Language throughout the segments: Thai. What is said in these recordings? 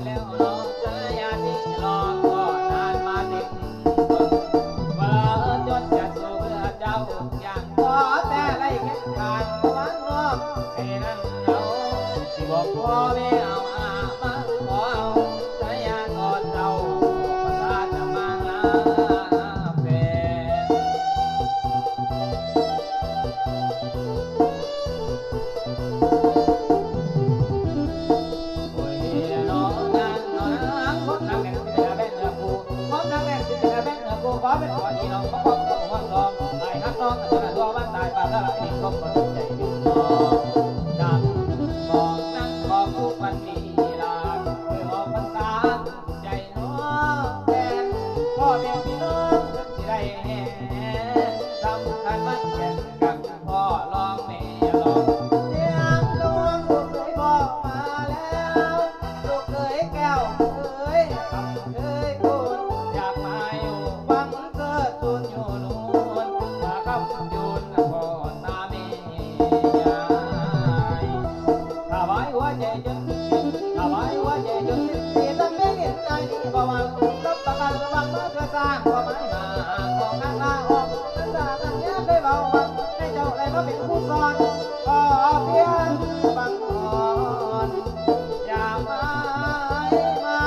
แล้วเนาะสายาที่รอก็นานมาติดว่าจนจะสู้เพื่อเจ้าอย่างขอแต่ไรแค่การวันนอกให้นั่นเราที่บอกพ่อไม่เอาอามาขอเอาสายาก่อนเจ้าภาษาจะมาหาแฟน โอ้ยน้องนางน้องนางคนนางแม่สิเป็นแม่เนื้อคู่คนนางแม่สิเป็นแม่เนื้อคู่ขอเป็นขออีน้องขอความขอความรองไอ้ฮักน้องอันนั้นตัววันตายปานละลายดิ้นก็บ่ใจดิ้นน้องดังมองนั่งขอทุกวันนี้ลาเพื่อออกพรรษาใจน้องแฟนพ่อแม่พี่น้องสิได้แห่สำคัญมันแก่นกับพ่อลองแม่ลองเสียงลวงลูกเคยบอกมาแล้วลูกเคยแก้วเคยคำเคยพูดอยากมาอยู่ฟังเกิดตุนอยู่นู่นมาคำยุนพ่อตาแม่ยายถ้าไว้หัวใจจนถ้าไว้หัวใจจนที่ตั้งไม่เห็นใจนี่บ่หวังรับประกันระวังมาเพื่อสร้างความหมายมาของข้างล่างออกภาษาตั้งเนี้ยเคยเบาบังให้เจ้าอะไรมาเป็นผู้สอนก็เพียงฟังก่อนอย่ามามา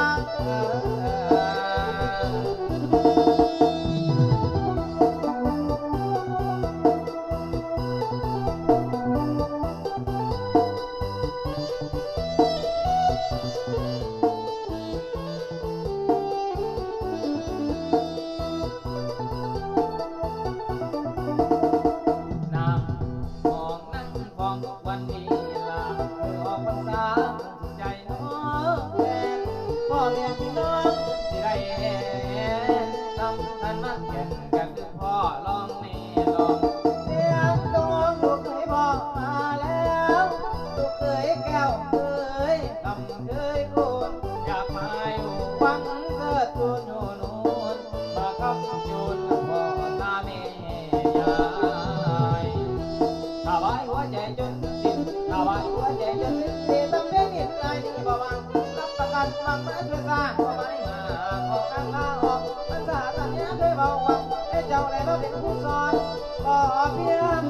นั่งมองนั่งมองทุกวันนี้ลาเพื่อออกพรรษาใจน้องแฟนพ่อแม่พี่น้องสิได้เห็นสำคัญมากแก่นกันคือพ่อลองแม่ลองเสียงดวงลูกเคยบอกมาแล้วลูกเคยแก้วเคยคำเคยพูดอยากมาอยู่หวังเกิดทุนอยู่นู่นมาคำยุนพ่อตาแม่ยายถ้าไว้หัวใจจนสิ้นถ้าไว้หัวใจจนสิ้นที่ต้องได้ยินใจนี้บ่หวังรับประกันฟังมาช่วยสร้างความหมายมาขอข้างล่างออกภาษาตอนนี้เคยเบาหวังให้เจ้าอะไรมาเป็นผู้สอนก็เพียง